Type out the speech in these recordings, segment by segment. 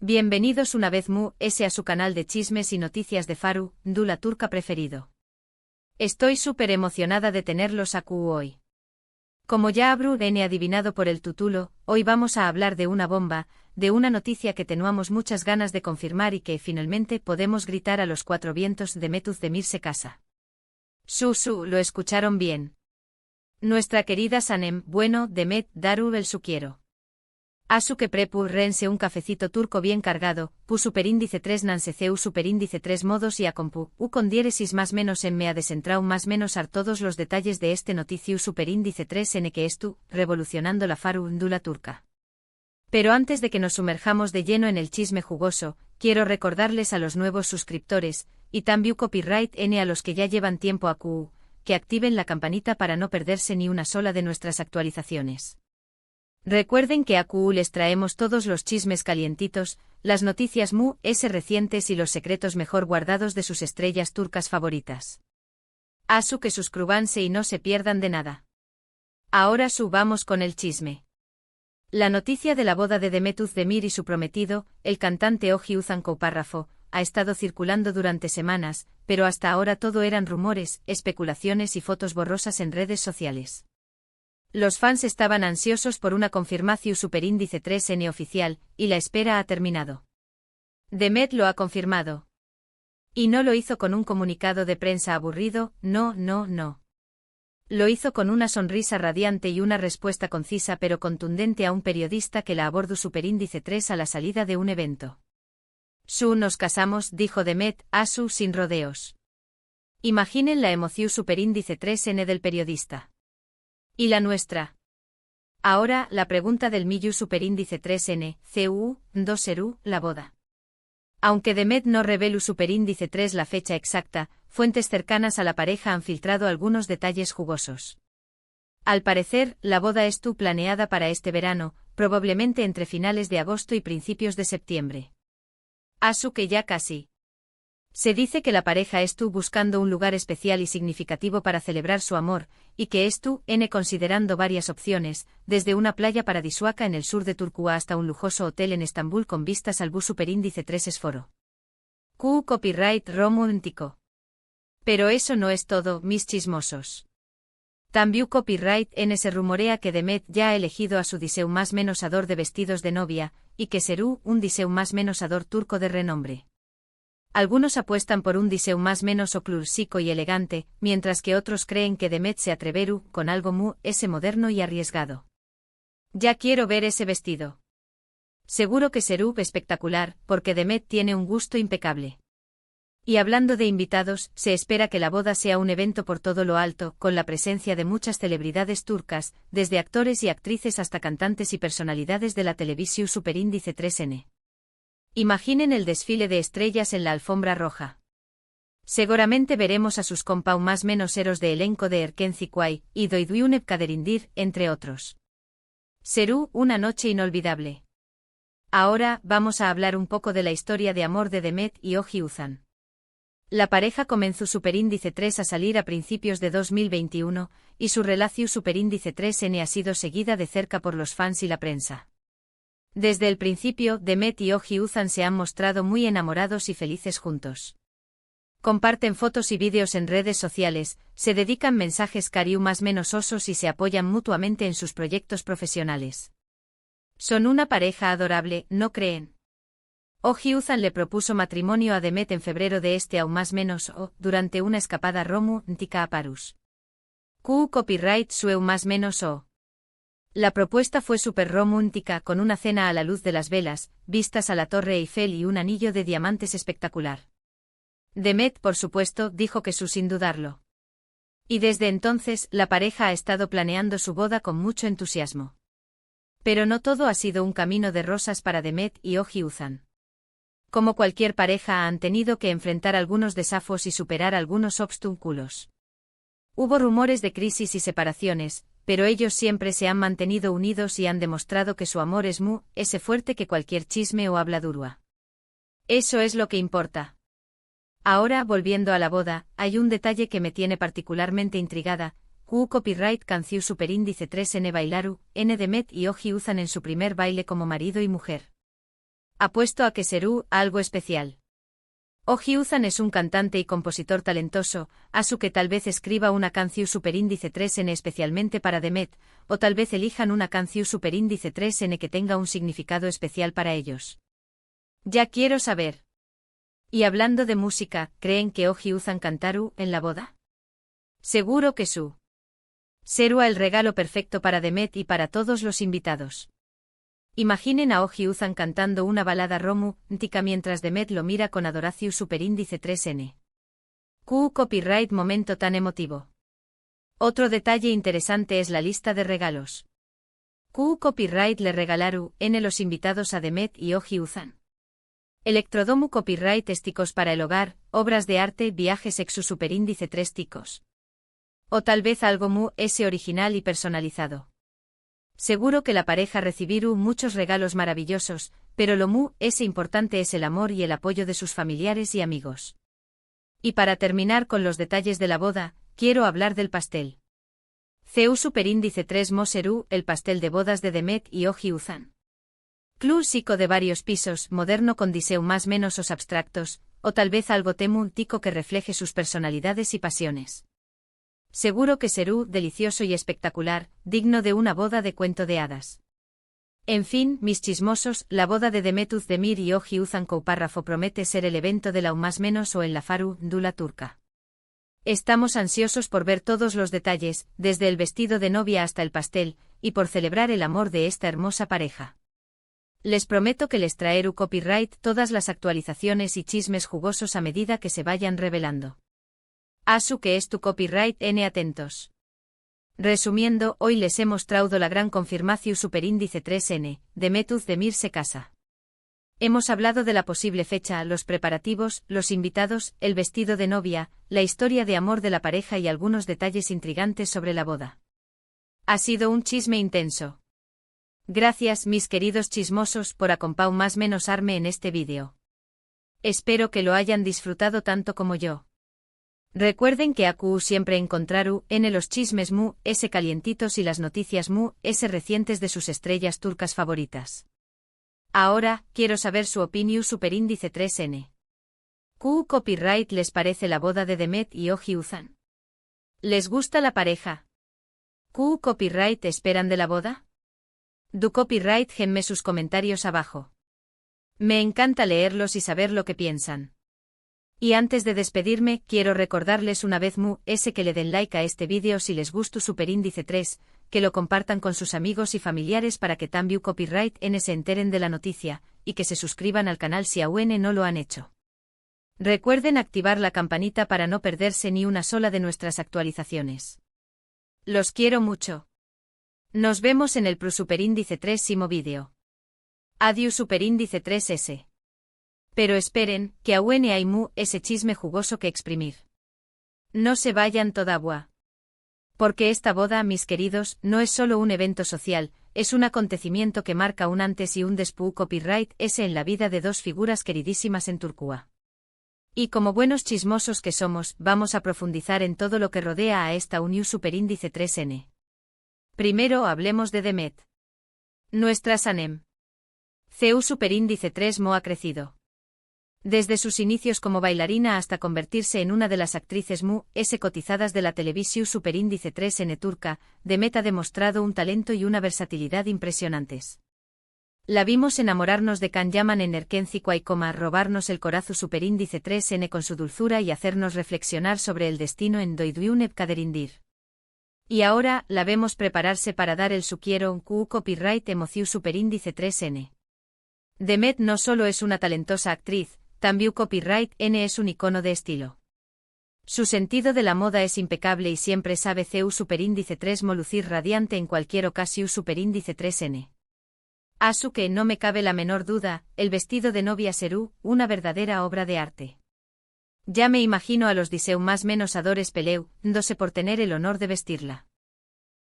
Bienvenidos una vez a su canal de chismes y noticias de Faru, Dula turca preferido. Estoy súper emocionada de tenerlos aquí hoy. Como ya habrán adivinado por el título, hoy vamos a hablar de una bomba, de una noticia que teníamos muchas ganas de confirmar y que finalmente podemos gritar a los cuatro vientos: Demet Özdemir se casa. Lo escucharon bien. Nuestra querida Sanem, bueno, Demet, Daru el suquiero. Asu que prepu rense un cafecito turco bien cargado, pu superíndice 3 nanseceu superíndice 3 modos y acompu, con diéresis más menos en mea desentrau más menos ar todos los detalles de este noticiu superíndice 3 n que estu, revolucionando la faru ndula turca. Pero antes de que nos sumerjamos de lleno en el chisme jugoso, quiero recordarles a los nuevos suscriptores, y también copyright n a los que ya llevan tiempo aquí, que activen la campanita para no perderse ni una sola de nuestras actualizaciones. Recuerden que aquí les traemos todos los chismes calientitos, las noticias recientes y los secretos mejor guardados de sus estrellas turcas favoritas. Asu que suscríbanse y no se pierdan de nada. Ahora subamos con el chisme. La noticia de la boda de Demet Özdemir y su prometido, el cantante Oji Uzan Párrafo, ha estado circulando durante semanas, pero hasta ahora todo eran rumores, especulaciones y fotos borrosas en redes sociales. Los fans estaban ansiosos por una confirmación superíndice 3n oficial, y la espera ha terminado. Demet lo ha confirmado. Y no lo hizo con un comunicado de prensa aburrido, no. Lo hizo con una sonrisa radiante y una respuesta concisa pero contundente a un periodista que la abordó superíndice 3 a la salida de un evento. Nos casamos, dijo Demet, sin rodeos. Imaginen la emoción superíndice 3n del periodista. ¿Y la nuestra? Ahora, la pregunta del Miyu superíndice 3n, CU, 2 la boda. Aunque Demet no reveló superíndice 3 la fecha exacta, fuentes cercanas a la pareja han filtrado algunos detalles jugosos. Al parecer, la boda estuvo planeada para este verano, probablemente entre finales de agosto y principios de septiembre. Asu que ya casi. Se dice que la pareja estuvo buscando un lugar especial y significativo para celebrar su amor, y que estuvo considerando varias opciones, desde una playa paradisíaca en el sur de Turquía hasta un lujoso hotel en Estambul con vistas al bus superíndice 3 esforo. Copyright romántico. Pero eso no es todo, mis chismosos. También copyright se rumorea que Demet ya ha elegido a su diseño más menosador de vestidos de novia, y que será un diseño más menosador turco de renombre. Algunos apuestan por un diseño más menos clásico y elegante, mientras que otros creen que Demet se atreverá con algo moderno y arriesgado. Ya quiero ver ese vestido. Seguro que será espectacular, porque Demet tiene un gusto impecable. Y hablando de invitados, se espera que la boda sea un evento por todo lo alto, con la presencia de muchas celebridades turcas, desde actores y actrices hasta cantantes y personalidades de la televisión superíndice 3n. Imaginen el desfile de estrellas en la alfombra roja. Seguramente veremos a sus compau más menos eros de elenco de Erken Zikuay y Doiduyunep Kaderindir, entre otros. Será una noche inolvidable. Ahora, vamos a hablar un poco de la historia de amor de Demet y Oji Uzan. La pareja comenzó superíndice 3 a salir a principios de 2021, y su relación superíndice 3n ha sido seguida de cerca por los fans y la prensa. Desde el principio, Demet y Oji Uzan se han mostrado muy enamorados y felices juntos. Comparten fotos y vídeos en redes sociales, se dedican mensajes cariu más menos osos y se apoyan mutuamente en sus proyectos profesionales. Son una pareja adorable, ¿no creen? Oji Uzan le propuso matrimonio a Demet en febrero de aún más menos durante una escapada romántica a Parus. Copyright sueu más menos La propuesta fue súper romántica con una cena a la luz de las velas, vistas a la Torre Eiffel y un anillo de diamantes espectacular. Demet, por supuesto, dijo que sin dudarlo. Y desde entonces, la pareja ha estado planeando su boda con mucho entusiasmo. Pero no todo ha sido un camino de rosas para Demet y Oji Uzan. Como cualquier pareja han tenido que enfrentar algunos desafíos y superar algunos obstáculos. Hubo rumores de crisis y separaciones, pero ellos siempre se han mantenido unidos y han demostrado que su amor es ese fuerte que cualquier chisme o habladura. Eso es lo que importa. Ahora, volviendo a la boda, hay un detalle que me tiene particularmente intrigada. Copyright canción superíndice 3n bailaru, Demet y Oji Uzan en su primer baile como marido y mujer. Apuesto a que Serú, algo especial. Oh Hyun es un cantante y compositor talentoso, asu que tal vez escriba una canción superíndice 3N especialmente para Demet, o tal vez elijan una canción superíndice 3N que tenga un significado especial para ellos. Ya quiero saber. Y hablando de música, ¿creen que Oh Hyun cantaru en la boda? Seguro que su. Será el regalo perfecto para Demet y para todos los invitados. Imaginen a Oh Hyun cantando una balada romántica mientras Demet lo mira con adoración superíndice 3N. Copyright momento tan emotivo. Otro detalle interesante es la lista de regalos. Copyright le regalaru en los invitados a Demet y Oh Hyun. Electrodomu copyright esticos para el hogar, obras de arte, viajes exu superíndice 3 ticos. O tal vez algo original y personalizado. Seguro que la pareja recibirá muchos regalos maravillosos, pero lo importante es el amor y el apoyo de sus familiares y amigos. Y para terminar con los detalles de la boda, quiero hablar del pastel. CU superíndice 3 Serú, el pastel de bodas de Demet y Oh Hyun. Clásico de varios pisos, moderno con diseño más menos os abstractos, o tal vez algo tico que refleje sus personalidades y pasiones. Seguro que será delicioso y espectacular, digno de una boda de cuento de hadas. En fin, mis chismosos, la boda de Demet Demir y Oh Hyun párrafo promete ser el evento de la más menos o en la Faru, Dula turca. Estamos ansiosos por ver todos los detalles, desde el vestido de novia hasta el pastel, y por celebrar el amor de esta hermosa pareja. Les prometo que les traeré copyright todas las actualizaciones y chismes jugosos a medida que se vayan revelando. Asu que es tu copyright N atentos. Resumiendo, hoy les he mostrado la gran confirmación superíndice 3N, Demet Demir se casa. Hemos hablado de la posible fecha, los preparativos, los invitados, el vestido de novia, la historia de amor de la pareja y algunos detalles intrigantes sobre la boda. Ha sido un chisme intenso. Gracias, mis queridos chismosos, por acompañar más menos arme en este vídeo. Espero que lo hayan disfrutado tanto como yo. Recuerden que AQ siempre encontraru en los chismes calientitos y las noticias recientes de sus estrellas turcas favoritas. Ahora, quiero saber su opinión superíndice 3N. Copyright les parece la boda de Demet y Oh Hyun. ¿Les gusta la pareja? Copyright esperan de la boda? Du copyright genme sus comentarios abajo. Me encanta leerlos y saber lo que piensan. Y antes de despedirme, quiero recordarles una vez que le den like a este vídeo si les gustó superíndice 3, que lo compartan con sus amigos y familiares para que también copyright N se enteren de la noticia, y que se suscriban al canal si aún no lo han hecho. Recuerden activar la campanita para no perderse ni una sola de nuestras actualizaciones. Los quiero mucho. Nos vemos en el superíndice 3 vídeo. Adiós superíndice 3S. Pero esperen, que aún hay ese chisme jugoso que exprimir. No se vayan todavía. Porque esta boda, mis queridos, no es solo un evento social, es un acontecimiento que marca un antes y un después copyright en la vida de dos figuras queridísimas en Turquía. Y como buenos chismosos que somos, vamos a profundizar en todo lo que rodea a esta unión superíndice 3N. Primero hablemos de Demet. Nuestra Sanem. CU superíndice 3 ha crecido. Desde sus inicios como bailarina hasta convertirse en una de las actrices cotizadas de la televisión superíndice 3N turca, Demet ha demostrado un talento y una versatilidad impresionantes. La vimos enamorarnos de Can Yaman en Erkenciqua y robarnos el corazón superíndice 3N con su dulzura y hacernos reflexionar sobre el destino en Doyduunep Kaderindir. Y ahora, la vemos prepararse para dar el su quiero copyright emoción superíndice 3N. Demet no solo es una talentosa actriz, también copyright N es un icono de estilo. Su sentido de la moda es impecable y siempre sabe CU superíndice 3 lucir radiante en cualquier ocasión superíndice 3N. Asu que no me cabe la menor duda, el vestido de novia serú, una verdadera obra de arte. Ya me imagino a los diseu más menos adores peleu, dándose por tener el honor de vestirla.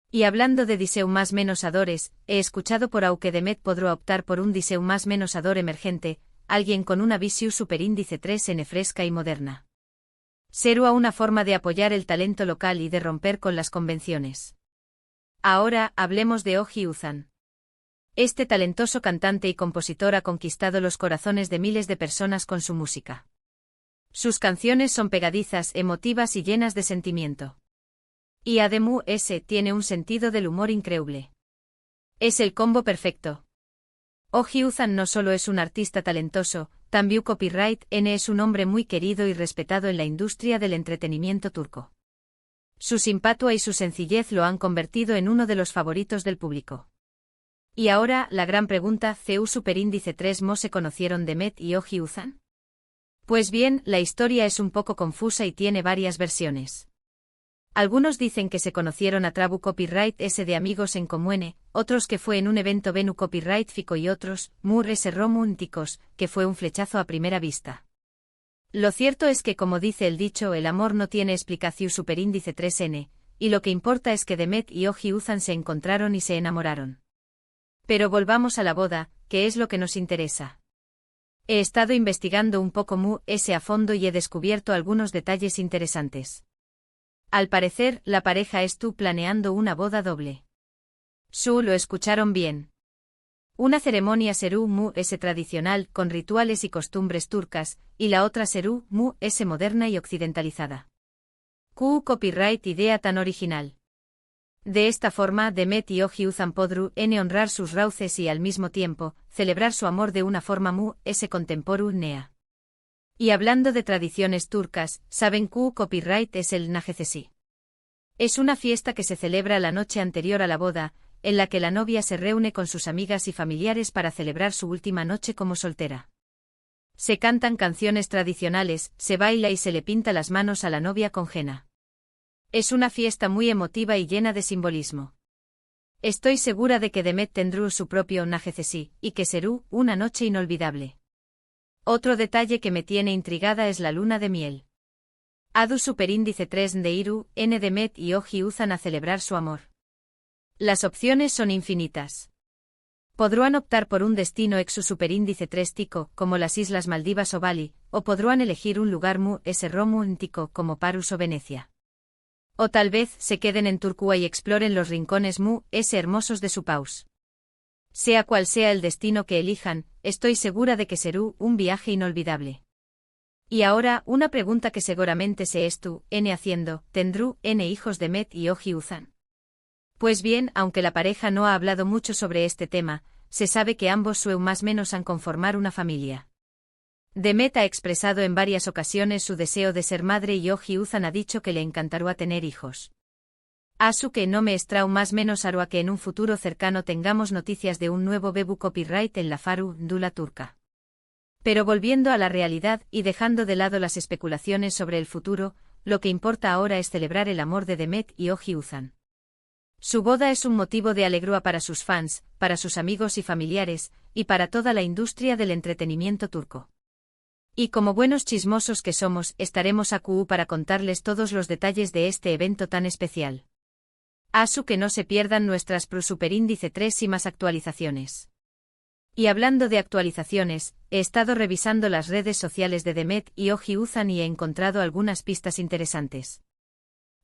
Y hablando de diseu más menos adores, he escuchado por auque Demet podrá optar por un diseu más menos ador emergente, alguien con una visión superíndice 3N fresca y moderna. Será una forma de apoyar el talento local y de romper con las convenciones. Ahora, hablemos de Oh Hyun. Este talentoso cantante y compositor ha conquistado los corazones de miles de personas con su música. Sus canciones son pegadizas, emotivas y llenas de sentimiento. Y además tiene un sentido del humor increíble. Es el combo perfecto. Oh Hyunzhan no solo es un artista talentoso, también copyright es un hombre muy querido y respetado en la industria del entretenimiento turco. Su simpatia y su sencillez lo han convertido en uno de los favoritos del público. Y ahora, la gran pregunta, ¿CU Superíndice 3 Mo se conocieron Demet y Oh Hyunzhan? Pues bien, la historia es un poco confusa y tiene varias versiones. Algunos dicen que se conocieron a Trabu Copyright S de amigos en comune, otros que fue en un evento Venu Copyright Fico y otros, Mur S románticos, que fue un flechazo a primera vista. Lo cierto es que como dice el dicho, el amor no tiene explicación superíndice 3n, y lo que importa es que Demet y Oh Hyunzhan se encontraron y se enamoraron. Pero volvamos a la boda, que es lo que nos interesa. He estado investigando un poco a fondo y he descubierto algunos detalles interesantes. Al parecer, la pareja estuvo planeando una boda doble. Lo escucharon bien. Una ceremonia Seru tradicional, con rituales y costumbres turcas, y la otra Seru moderna y occidentalizada. Copyright idea tan original. De esta forma, Demet y Oh Hyunzhan podrán honrar sus raíces y al mismo tiempo, celebrar su amor de una forma contemporánea. Y hablando de tradiciones turcas, ¿saben copyright es el Nagecesi? Es una fiesta que se celebra la noche anterior a la boda, en la que la novia se reúne con sus amigas y familiares para celebrar su última noche como soltera. Se cantan canciones tradicionales, se baila y se le pinta las manos a la novia con henna. Es una fiesta muy emotiva y llena de simbolismo. Estoy segura de que Demet tendrá su propio Nagecesi, y que será una noche inolvidable. Otro detalle que me tiene intrigada es la luna de miel. Adu superíndice 3 de Iru, N Demet y Oh Hyunzhan a celebrar su amor. Las opciones son infinitas. Podrán optar por un destino ex su superíndice 3 tico, como las Islas Maldivas o Bali, o podrán elegir un lugar romántico como Parus o Venecia. O tal vez se queden en Turquía y exploren los rincones hermosos de su país. Sea cual sea el destino que elijan, estoy segura de que será un viaje inolvidable. Y ahora, una pregunta que seguramente se haciendo, ¿tendrú hijos Demet y Oh Hyunzhan? Pues bien, aunque la pareja no ha hablado mucho sobre este tema, se sabe que ambos más o menos han conformar una familia. Demet ha expresado en varias ocasiones su deseo de ser madre y Oh Hyunzhan ha dicho que le encantará tener hijos. Asu que no me extraña más menos hará que en un futuro cercano tengamos noticias de un nuevo Bebu Copyright en la Faru Dula turca. Pero volviendo a la realidad y dejando de lado las especulaciones sobre el futuro, lo que importa ahora es celebrar el amor de Demet y Oh Hyunzhan. Su boda es un motivo de alegría para sus fans, para sus amigos y familiares, y para toda la industria del entretenimiento turco. Y como buenos chismosos que somos, estaremos aquí para contarles todos los detalles de este evento tan especial. Asu que no se pierdan nuestras Superíndice 3 y más actualizaciones. Y hablando de actualizaciones, he estado revisando las redes sociales de Demet y Oh Hyunzhan y he encontrado algunas pistas interesantes.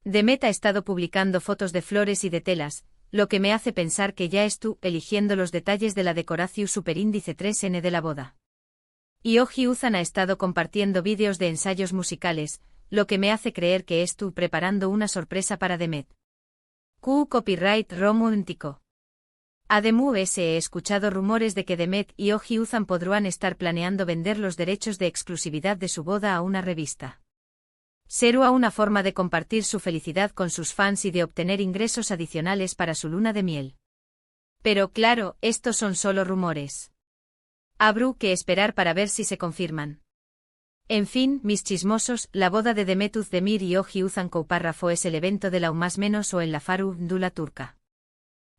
Demet ha estado publicando fotos de flores y de telas, lo que me hace pensar que ya eligiendo los detalles de la decoración Superíndice 3n de la boda. Y Oh Hyunzhan ha estado compartiendo vídeos de ensayos musicales, lo que me hace creer que preparando una sorpresa para Demet. Copyright romántico. Además he escuchado rumores de que Demet y Oh Hyunzhan podrán estar planeando vender los derechos de exclusividad de su boda a una revista. Será una forma de compartir su felicidad con sus fans y de obtener ingresos adicionales para su luna de miel. Pero claro, estos son solo rumores. Habrá que esperar para ver si se confirman. En fin, mis chismosos, la boda de Demet Özdemir y Oh Hyunzhan Couparrafo es el evento de la más menos o en la Faru Dula turca.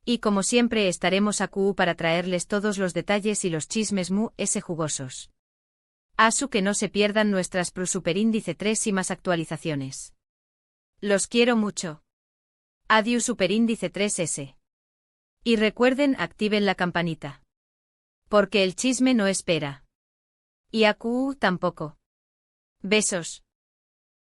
Y como siempre estaremos aquí para traerles todos los detalles y los chismes jugosos. Asu que no se pierdan nuestras Superíndice 3 y más actualizaciones. Los quiero mucho. Adiós Superíndice 3S. Y recuerden, activen la campanita. Porque el chisme no espera. Y a tampoco. Besos.